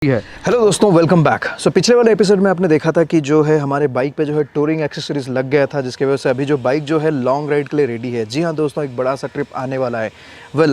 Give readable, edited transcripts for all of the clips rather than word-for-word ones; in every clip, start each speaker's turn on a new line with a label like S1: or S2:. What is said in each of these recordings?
S1: है। हेलो दोस्तों, welcome back. सो पिछले वाले एपिसोड में आपने देखा था कि जो है हमारे बाइक पे जो है टूरिंग एक्सेसरीज लग गया था, जिसकी वजह से अभी जो बाइक जो है लॉन्ग राइड के लिए रेडी है। जी हाँ दोस्तों, एक बड़ा सा ट्रिप आने वाला है।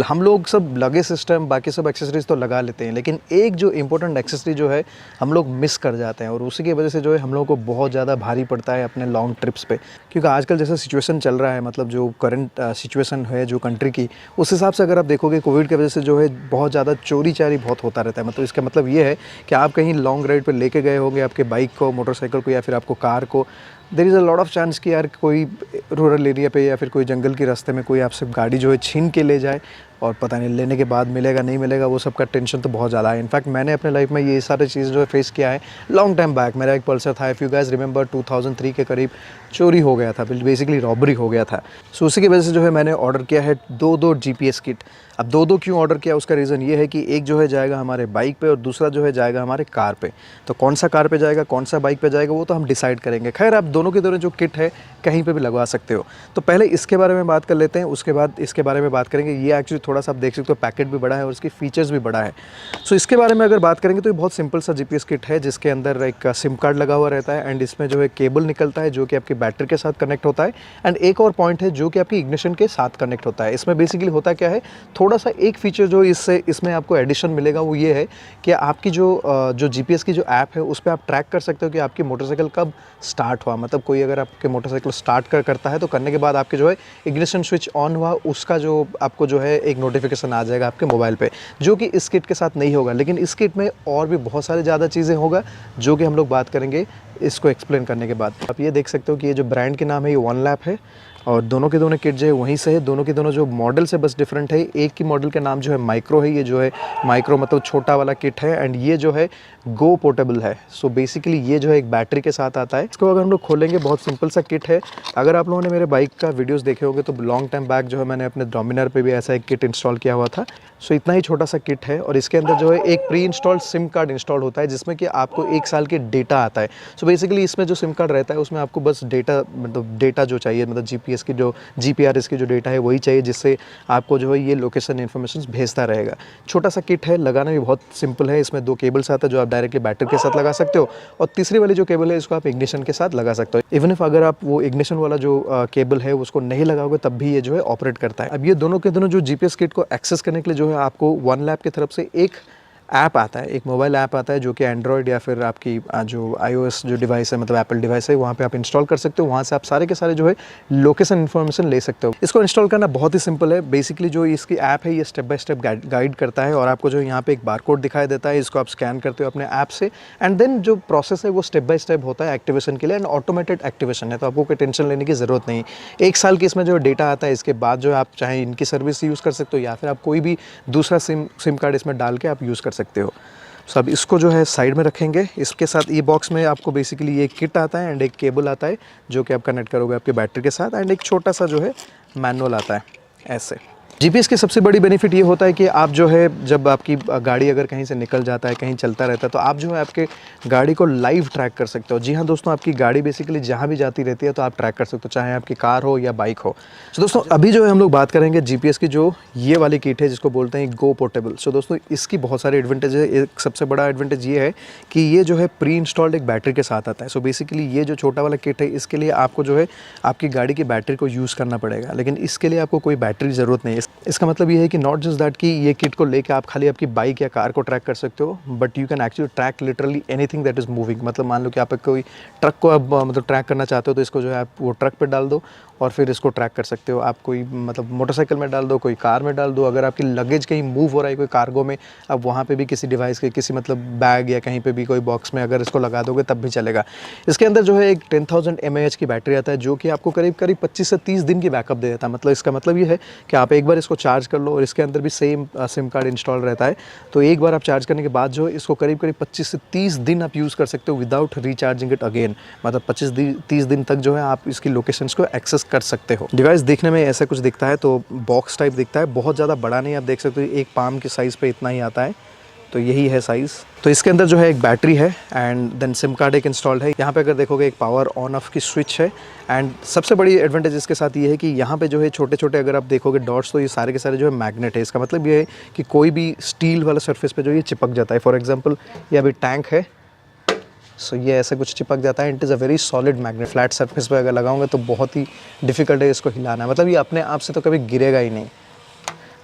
S1: हम लोग सब लगे सिस्टम बाकी सब एक्सेसरीज तो लगा लेते हैं, लेकिन एक जो इंपॉर्टेंट एक्सेसरी जो है हम लोग मिस कर जाते हैं और उसी की वजह से जो है हम लोगों को बहुत ज़्यादा भारी पड़ता है अपने लॉन्ग ट्रिप्स पे। क्योंकि आजकल जैसा सिचुएशन चल रहा है, मतलब जो करंट सिचुएशन है जो कंट्री की, उस हिसाब से अगर आप देखोगे कोविड की वजह से जो है बहुत ज़्यादा चोरी चारी बहुत होता रहता है। मतलब इसका मतलब ये है कि आप कहीं लॉन्ग राइड पे लेके गए होंगे आपके बाइक को, मोटरसाइकिल को या फिर आपको कार को, there is a lot of chance कि यार कोई रूरल एरिया पे या फिर कोई जंगल के रास्ते में कोई आपसे गाड़ी जो है छीन के ले जाए और पता नहीं लेने के बाद मिलेगा नहीं मिलेगा, वो सब का टेंशन तो बहुत ज़्यादा है। इनफैक्ट मैंने अपने लाइफ में ये सारी चीज़ जो है फेस किया है लॉन्ग टाइम बैक। मेरा एक पल्सर था, इफ़ यू गाइस रिमेंबर 2003 के करीब चोरी हो गया था, बेसिकली रॉबरी हो गया था। सो उसी की वजह से जो है मैंने ऑर्डर किया है दो GPS किट। अब दो क्यों ऑर्डर किया, उसका रीज़न ये है कि एक जो है जाएगा हमारे बाइक पे और दूसरा जो है जाएगा हमारे कार पे। तो कौन सा कार पे जाएगा कौन सा बाइक पे जाएगा वो तो हम डिसाइड करेंगे। खैर, आप दोनों के दोनों जो किट है कहीं पे भी लगवा सकते हो। तो पहले इसके बारे में बात कर लेते हैं, उसके बाद इसके बारे में बात करेंगे। ये एक्चुअली थोड़ा सा आप देख सकते हो, पैकेट भी बड़ा है और इसकी फीचर्स भी बड़ा है। सो इसके बारे में अगर बात करेंगे तो ये बहुत सिंपल सा GPS किट है, जिसके अंदर एक सिम कार्ड लगा हुआ रहता है एंड इसमें जो है केबल निकलता है जो कि आपकी बैटरी के साथ कनेक्ट होता है। एंड एक और पॉइंट है जो कि आपकी इग्निशन के साथ कनेक्ट होता है। इसमें बेसिकली होता क्या है, थोड़ा सा एक फीचर जो इसमें आपको एडिशन मिलेगा वो ये है कि आपकी जो GPS की जो ऐप है उस पर आप ट्रैक कर सकते हो कि आपकी मोटरसाइकिल कब स्टार्ट हुआ। मतलब कोई अगर आपके मोटरसाइकिल स्टार्ट करता है तो करने के बाद आपके जो है इग्निशन स्विच ऑन हुआ, उसका जो आपको जो है एक नोटिफिकेशन आ जाएगा आपके मोबाइल पे, जो कि इस किट के साथ नहीं होगा। लेकिन इस किट में और भी बहुत सारे ज़्यादा चीज़ें होगा जो कि हम लोग बात करेंगे इसको एक्सप्लेन करने के बाद। आप ये देख सकते हो कि ये जो ब्रांड के नाम है ये वन लैप है और दोनों के दोनों किट जो है वहीं से है। दोनों के दोनों जो मॉडल से बस डिफरेंट है। एक की मॉडल का नाम जो है माइक्रो है, ये जो है माइक्रो मतलब छोटा वाला किट है एंड ये जो है गो पोर्टेबल है। सो बेसिकली ये जो है एक बैटरी के साथ आता है। इसको अगर हम लोग खोलेंगे, बहुत सिंपल सा किट है। अगर आप लोगों ने मेरे बाइक का वीडियोस देखे होंगे तो लॉन्ग टाइम बैक जो है मैंने अपने डोमिनार पे भी ऐसा एक किट इंस्टॉल किया हुआ था। सो इतना ही छोटा सा किट है और इसके अंदर जो है एक pre installed SIM card install होता है जिसमें कि आपको 1 साल के डेटा आता है। सो बेसिकली इसमें जो सिम कार्ड रहता है उसमें आपको बस डेटा, मतलब डेटा जो चाहिए, मतलब GPS की जो GPRS की जो डेटा है वही चाहिए, जिससे आपको जो है ये लोकेशन इन्फॉर्मेशन भेजता रहेगा। छोटा सा किट है, लगाना भी बहुत सिंपल है। इसमें 2 केबल्स आता है जो आप डायरेक्टली बैटरी के साथ लगा सकते हो और तीसरी वाली जो केबल है इसको आप इग्निशन के साथ लगा सकते हो। इवन इफ अगर आप वो इग्निशन वाला जो केबल है उसको नहीं लगाओगे तब भी ये जो है ऑपरेट करता है। अब ये दोनों के दोनों जो GPS किट को एक्सेस करने के लिए जो है आपको वन लैप की तरफ से एक ऐप आता है, एक मोबाइल ऐप आता है जो कि एंड्रॉयड या फिर आपकी जो iOS जो डिवाइस है, मतलब एप्पल डिवाइस है, वहाँ पे आप इंस्टॉल कर सकते हो। वहाँ से आप सारे के सारे जो है लोकेशन इन्फॉर्मेशन ले सकते हो। इसको इंस्टॉल करना बहुत ही सिंपल है। बेसिकली जो इसकी ऐप है ये स्टेप बाय स्टेप गाइड करता है और आपको जो यहाँ पे एक बारकोड दिखाई देता है, इसको आप स्कैन करते हो अपने ऐप से एंड देन जो प्रोसेस है वो स्टेप बाय स्टेप होता है एक्टिवेशन के लिए एंड ऑटोमेटेड एक्टिवेशन है, तो आपको कोई टेंशन लेने की ज़रूरत नहीं। 1 साल की इसमें जो डेटा आता है, इसके बाद जो है आप चाहे इनकी सर्विस यूज़ कर सकते हो या फिर आप कोई भी दूसरा सिम कार्ड इसमें डाल के आप यूज़ कर सकते हो। सो अब इसको जो है साइड में रखेंगे। इसके साथ ये बॉक्स में आपको बेसिकली ये किट आता है एंड एक केबल आता है जो कि आप कनेक्ट करोगे आपके बैटरी के साथ एंड एक छोटा सा जो है मैनुअल आता है ऐसे। GPS की सबसे बड़ी बेनिफिट ये होता है कि आप जो है जब आपकी गाड़ी अगर कहीं से निकल जाता है, कहीं चलता रहता है, तो आप जो है आपके गाड़ी को लाइव ट्रैक कर सकते हो। जी हाँ दोस्तों, आपकी गाड़ी बेसिकली जहाँ भी जाती रहती है तो आप ट्रैक कर सकते हो, चाहे आपकी कार हो या बाइक हो। सो दोस्तों अभी जो है हम लोग बात करेंगे GPS की जो ये वाली किट है जिसको बोलते हैं गो पोर्टेबल। सो दोस्तों इसकी बहुत सारे एडवांटेज है। एक सबसे बड़ा एडवांटेज ये है कि ये जो है प्री इंस्टॉल्ड एक बैटरी के साथ आता है। सो बेसिकली ये जो छोटा वाला किट है इसके लिए आपको जो है आपकी गाड़ी की बैटरी को यूज़ करना पड़ेगा, लेकिन इसके लिए आपको कोई बैटरी ज़रूरत नहीं है। इसका मतलब ये है कि नॉट जस्ट दैट कि ये किट को लेके आप खाली आपकी बाइक या कार को ट्रैक कर सकते हो, but you can actually track literally anything that is moving. मतलब मान लो कि आप कोई ट्रक को आप मतलब ट्रैक करना चाहते हो तो इसको जो है आप वो ट्रक पे डाल दो और फिर इसको ट्रैक कर सकते हो। आप कोई मतलब मोटरसाइकिल में डाल दो, कोई कार में डाल दो। अगर आपकी लगेज कहीं मूव हो रहा है कोई कार्गो में, अब वहाँ पे भी किसी डिवाइस के किसी मतलब बैग या कहीं पे भी कोई बॉक्स में अगर इसको लगा दोगे तब भी चलेगा। इसके अंदर जो है एक 10,000 mAh की बैटरी आता है जो कि आपको करीब 25 से 30 दिन की बैकअप दे देता है। मतलब इसका मतलब ये है कि आप एक बार इसको चार्ज कर लो और इसके अंदर भी सेम सिम कार्ड इंस्टॉल रहता है, तो एक बार आप चार्ज करने के बाद जो इसको करीब 25 से 30 दिन आप यूज़ कर सकते हो विदाउट रिचार्जिंग इट अगेन। मतलब 25-30 दिन तक जो है आप इसकी लोकेशंस को एक्सेस कर सकते हो। डिवाइस देखने में ऐसा कुछ दिखता है, तो बॉक्स टाइप दिखता है, बहुत ज़्यादा बड़ा नहीं, आप देख सकते हो एक पाम के साइज़ पे इतना ही आता है। तो यही है साइज़। तो इसके अंदर जो है एक बैटरी है एंड देन सिम कार्ड एक इंस्टॉल्ड है। यहाँ पे अगर देखोगे एक पावर ऑन ऑफ की स्विच है एंड सबसे बड़ी एडवांटेज इसके साथ ये है कि यहाँ पे जो है छोटे छोटे अगर आप देखोगे डॉट्स, तो ये सारे के सारे जो है मैग्नेट है। इसका मतलब ये है कि कोई भी स्टील वाला सरफेस पे जो ये चिपक जाता है। फॉर एग्जांपल ये अभी टैंक है, सो ये ऐसे कुछ चिपक जाता है। It is a very solid magnet. Flat surface पे अगर लगाऊंगा तो बहुत ही डिफिकल्ट है इसको हिलाना, मतलब ये अपने आप से तो कभी गिरेगा ही नहीं।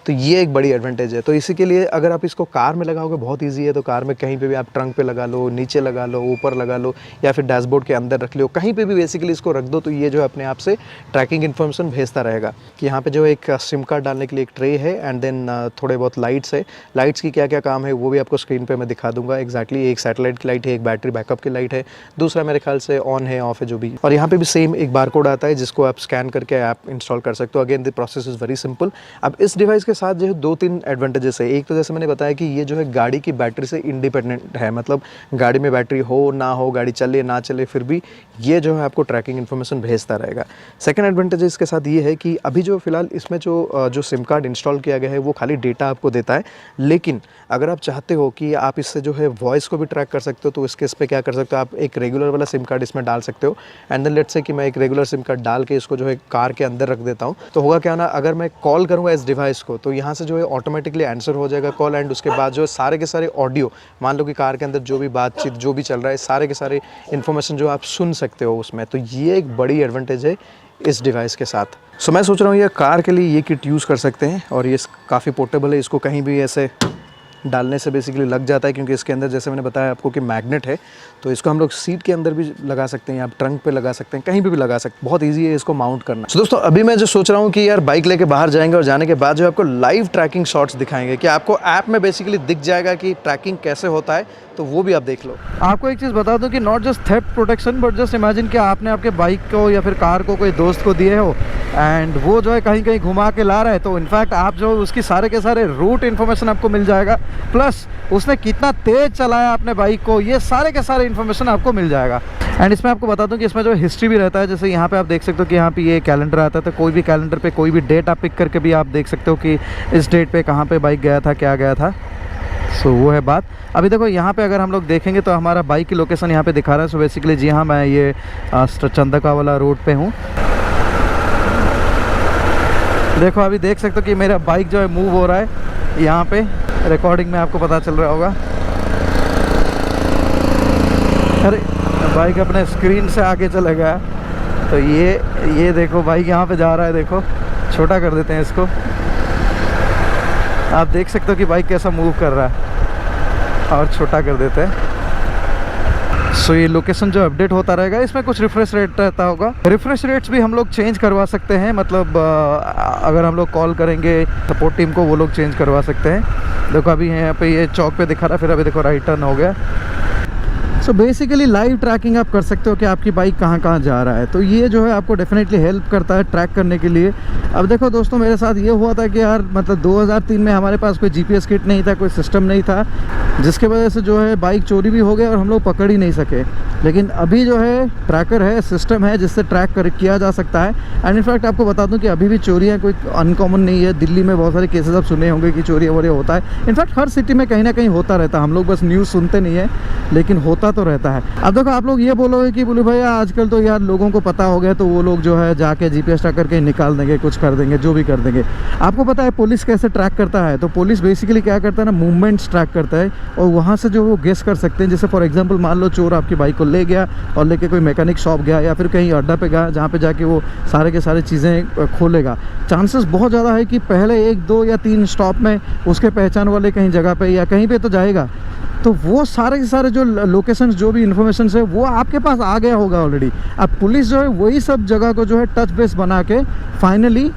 S1: तो ये एक बड़ी एडवांटेज है। तो इसी के लिए अगर आप इसको कार में लगाओगे बहुत इजी है। तो कार में कहीं पे भी आप ट्रंक पे लगा लो, नीचे लगा लो, ऊपर लगा लो, या फिर डैशबोर्ड के अंदर रख लो, कहीं पे भी बेसिकली इसको रख दो तो ये जो है अपने आप से ट्रैकिंग इन्फॉर्मेशन भेजता रहेगा। कि यहाँ पे जो एक सिम कार्ड डालने के लिए एक ट्रे है एंड देन थोड़े बहुत लाइट्स है। लाइट्स की क्या क्या काम है वो भी आपको स्क्रीन पर मैं दिखा दूंगा एग्जैक्टली। एक सैटेलाइट की लाइट है, एक बैटरी बैकअप की लाइट है, दूसरा मेरे ख्याल से ऑन है ऑफ है जो भी। और यहाँ पे भी सेम एक बार कोड आता है जिसको आप स्कैन करके ऐप इंस्टॉल कर सकते हो। Again the process is very simple. अब इस डिवाइस के साथ जो है 2-3 एडवांटेजेस है। एक तो जैसे मैंने बताया कि ये जो है गाड़ी की बैटरी से इंडिपेंडेंट है, मतलब गाड़ी में बैटरी हो ना हो, गाड़ी चले ना चले, फिर भी ये जो है आपको ट्रैकिंग इन्फॉर्मेशन भेजता रहेगा। सेकंड एडवांटेज इसके साथ ये है कि अभी जो फिलहाल इसमें जो सिम कार्ड इंस्टॉल किया गया है वो खाली डेटा आपको देता है, लेकिन अगर आप चाहते हो कि आप इससे जो है वॉइस को भी ट्रैक कर सकते हो तो इसके इस पर क्या कर सकते हो, आप एक रेगुलर वाला सिम कार्ड इसमें डाल सकते हो एंड देन लेट्स से कि मैं एक रेगुलर सिम कार्ड डाल के इसको जो है कार के अंदर रख देता हूँ। तो होगा क्या ना, अगर मैं कॉल करूँगा इस डिवाइस को तो यहाँ से जो है ऑटोमेटिकली आंसर हो जाएगा कॉल एंड उसके बाद जो है सारे के सारे ऑडियो, मान लो कि कार के अंदर जो भी बातचीत जो भी चल रहा है सारे के सारे इन्फॉर्मेशन जो आप सुन सकते हो उसमें। तो ये एक बड़ी एडवांटेज है इस डिवाइस के साथ। सो मैं सोच रहा हूँ ये कार के लिए ये किट यूज़ कर सकते हैं और ये काफ़ी पोर्टेबल है। इसको कहीं भी ऐसे डालने से बेसिकली लग जाता है क्योंकि इसके अंदर जैसे मैंने बताया आपको कि मैग्नेट है। तो इसको हम लोग सीट के अंदर भी लगा सकते हैं, आप ट्रंक पे लगा सकते हैं, कहीं पे भी लगा सकते हैं। बहुत इजी है इसको माउंट करना। तो दोस्तों अभी मैं जो सोच रहा हूँ कि यार बाइक लेके बाहर जाएंगे और जाने के बाद जो आपको लाइव ट्रैकिंग शॉट्स दिखाएंगे कि आपको ऐप में बेसिकली दिख जाएगा कि ट्रैकिंग कैसे होता है, तो वो भी आप देख लो।
S2: आपको एक चीज़ बता दूं कि not just theft protection but just imagine कि आपने आपके बाइक को या फिर कार को कोई दोस्त को दिए हो एंड वो जो है कहीं कहीं घुमा के ला रहा है, तो इनफैक्ट आप जो उसकी सारे के सारे रूट इन्फॉर्मेशन आपको मिल जाएगा, प्लस उसने कितना तेज़ चलाया अपने बाइक को, ये सारे के सारे इन्फॉर्मेशन आपको मिल जाएगा। एंड इसमें आपको बता दूं कि इसमें जो हिस्ट्री भी रहता है। जैसे यहाँ पे आप देख सकते हो कि यहाँ पे ये कैलेंडर आता है, तो कोई भी कैलेंडर पे कोई भी डेट आप पिक करके भी आप देख सकते हो कि इस डेट पे कहाँ पे बाइक गया था, क्या गया था। सो वो है बात। अभी देखो यहाँ पे अगर हम लोग देखेंगे तो हमारा बाइक की लोकेशन यहाँ पे दिखा रहा है। सो बेसिकली जी हाँ, मैं ये चंदका वाला रोड पे हूँ। देखो अभी देख सकते हो कि मेरा बाइक जो है मूव हो रहा है। यहाँ पे रिकॉर्डिंग में आपको पता चल रहा होगा। अरे बाइक अपने स्क्रीन से आगे चला गया। तो ये देखो बाइक यहाँ पे जा रहा है, देखो छोटा कर देते हैं इसको। आप देख सकते हो कि बाइक कैसा मूव कर रहा है और छोटा कर देते हैं। सो ये लोकेशन जो अपडेट होता रहेगा, इसमें कुछ रिफ्रेश रेट रहता होगा। रिफ्रेश रेट्स भी हम लोग चेंज करवा सकते हैं, मतलब अगर हम लोग कॉल करेंगे सपोर्ट टीम को वो लोग चेंज करवा सकते हैं। देखो अभी यहाँ पे ये चौक पे दिखा रहा है, फिर अभी देखो राइट टर्न हो गया। सो बेसिकली लाइव ट्रैकिंग आप कर सकते हो कि आपकी बाइक कहाँ कहाँ जा रहा है। तो ये जो है आपको डेफिनेटली हेल्प करता है ट्रैक करने के लिए। अब देखो दोस्तों मेरे साथ ये हुआ था कि यार मतलब 2003 में हमारे पास कोई जीपीएस किट नहीं था, कोई सिस्टम नहीं था, जिसके वजह से जो है बाइक चोरी भी हो गया और हम लोग पकड़ ही नहीं सके। लेकिन अभी जो है ट्रैकर है, सिस्टम है जिससे ट्रैक किया जा सकता है। एंड इनफैक्ट आपको बता दूं कि अभी भी चोरियाँ कोई अनकॉमन नहीं है। दिल्ली में बहुत सारे केसेस आप सुने होंगे कि चोरी वोरियाँ होता है। इनफैक्ट हर सिटी में कहीं ना कहीं होता रहता है, हम लोग बस न्यूज़ सुनते नहीं है, लेकिन होता तो रहता है। अब देखो आप लोग ये बोलोगे कि बोले भैया आजकल तो यार लोगों को पता हो गया, तो वो लोग जो है जाके जीपीएस ट्रैक करके निकाल देंगे, कुछ कर देंगे, जो भी कर देंगे। आपको पता है पुलिस कैसे ट्रैक करता है? तो पुलिस बेसिकली क्या करता है ना, मूवमेंट्स ट्रैक करता है और वहाँ से जो वो गेस कर सकते हैं। जैसे फॉर एग्जांपल मान लो चोर आपकी बाइक को ले गया और लेके कोई मैकेनिक शॉप गया या फिर कहीं अड्डा पे गया जहाँ पे जाके वो सारे के सारे चीज़ें खोलेगा। चांसेस बहुत ज़्यादा है कि पहले 1, 2 या 3 स्टॉप में उसके पहचान वाले कहीं जगह पे या कहीं पे तो जाएगा। तो वो सारे के सारे जो लोकेशंस जो भी इन्फॉर्मेशन है वो आपके पास आ गया होगा ऑलरेडी। अब पुलिस जो है वही सब जगह को जो है टच बेस बना के फाइनली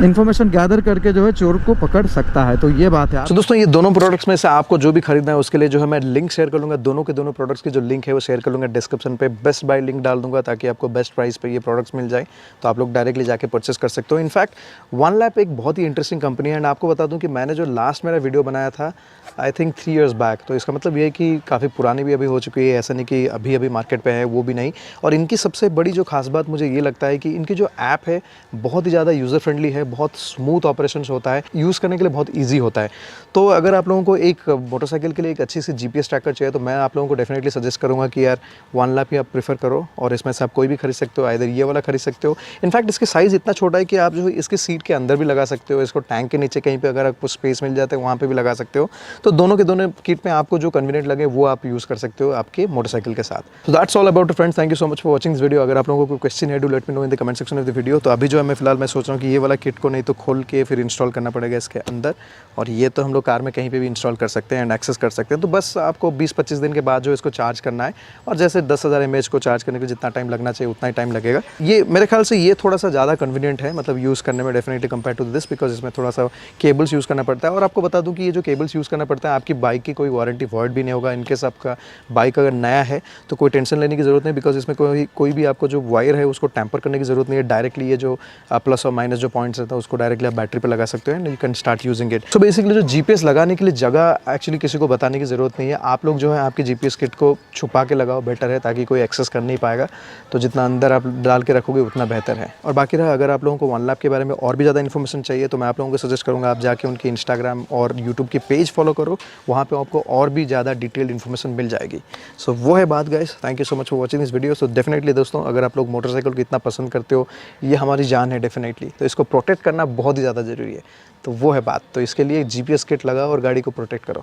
S2: इन्फॉर्मेशन गैदर करके जो है चोर को पकड़ सकता है। तो ये बात है।
S1: तो दोस्तों ये दोनों प्रोडक्ट्स में से आपको जो भी खरीदना है उसके लिए जो है मैं लिंक शेयर कर लूँगा। दोनों के दोनों प्रोडक्ट्स की जो लिंक है वो शेयर कर लूँगा डिस्क्रिप्शन पे। बेस्ट बाय लिंक डाल दूंगा ताकि आपको बेस्ट प्राइस पे ये प्रोडक्ट्स मिल जाए, तो आप लोग डायरेक्टली जाके परचेस कर सकते हो। इनफैक्ट OneLap एक बहुत ही इंटरेस्टिंग कंपनी है। एंड आपको बता दूँ कि मैंने जो लास्ट मेरा वीडियो बनाया था आई थिंक 3 years बैक, तो इसका मतलब ये है कि काफ़ी पुरानी भी अभी हो चुकी है, ऐसा नहीं कि अभी अभी मार्केट पे है, वो भी नहीं। और इनकी सबसे बड़ी जो खास बात मुझे ये लगता है कि इनकी जो ऐप है बहुत ही ज़्यादा यूज़र फ्रेंडली है, बहुत स्मूथ ऑपरेशन होता है, यूज़ करने के लिए बहुत ईजी होता है। तो अगर आप लोगों को एक मोटरसाइकिल के लिए एक अच्छी सी GPS ट्रैकर चाहिए तो मैं आप लोगों को डेफिनेटली सजेस्ट करूँगा कि यार वन लाप ही आप प्रीफर करो, और इसमें से आप कोई भी खरीद सकते हो, आइदर ये वाला खरीद सकते हो। इनफैक्ट इसकी साइज़ इतना छोटा है कि आप जो है इसके सीट के अंदर भी लगा सकते हो, इसको टैंक के नीचे कहीं पे अगर आपको स्पेस मिल जाता है वहाँ पे भी लगा सकते हो। तो दोनों के दोनों किट में आपको जो कन्वीनियंट लगे वो आप यूज़ कर सकते हो आपके मोटरसाइकिल के साथ। So that's all about friends, thank you so much for watching this video. अगर आप लोगों को कोई क्वेश्चन है do let me know in the comment section of the video. तो अभी जो है मैं फिलहाल मैं सोच रहा हूँ कि ये वाला किट को नहीं तो खोल के फिर इंस्टॉल करना पड़ेगा इसके अंदर, और ये तो हम लोग कार में कहीं पे भी इंस्टॉल कर सकते हैं एंड एक्सेस कर सकते हैं। तो बस आपको 20-25 दिन के बाद जो इसको चार्ज करना है, और जैसे 10,000 mAh को चार्ज करने के लिए जितना टाइम लगना चाहिए उतना ही टाइम लगेगा। ये मेरे ख्याल से ये थोड़ा सा ज़्यादा कन्वीनियंट है, मतलब यूज़ करने में definitely compare to this, because इसमें थोड़ा सा केबल्स यूज़ करना पड़ता है। और आपको बता दूं कि ये जो केबल्स यूज़ करना पड़ता है आपकी बाइक की कोई वारंटी वॉइड भी नहीं होगा। इनकेस आपका बाइक अगर नया है तो कोई टेंशन लेने की ज़रूरत नहीं, बिकॉज इसमें कोई भी आपको जो वायर है उसको टैंपर करने की ज़रूरत नहीं है। डायरेक्टली ये जो प्लस और माइनस जो पॉइंट्स रहता है उसको डायरेक्टली आप बैटरी पर लगा सकते हो and you can start using it. So basically जो GPS लगाने के लिए जगह एक्चुअली किसी को बताने की ज़रूरत नहीं है। आप लोग जो है आपकी GPS किट को छुपा के लगाओ, बेटर है, ताकि कोई एक्सेस कर नहीं पाएगा। तो जितना अंदर आप डाल के रखोगे उतना बेहतर है। और बाकी रहा, अगर आप लोगों को वन लाप के बारे में और भी ज़्यादा इन्फॉर्मेशन चाहिए तो मैं आप लोगों को सजेस्ट करूँगा आप जाके उनकी इंस्टाग्राम और यूट्यूब की पेज फॉलो करो, वहाँ पे आपको और भी ज़्यादा डिटेल्ड इन्फॉर्मेशन मिल जाएगी। सो वो है बात guys, thank you so much for watching this video. So definitely दोस्तों, अगर आप लोग मोटरसाइकिल को इतना पसंद करते हो, ये हमारी जान है डेफिनेटली, तो इसको प्रोटेक्ट करना बहुत ही ज़्यादा ज़रूरी है। तो वो है बात, तो इसके लिए GPS किट लगाओ और गाड़ी को प्रोटेक्ट करो।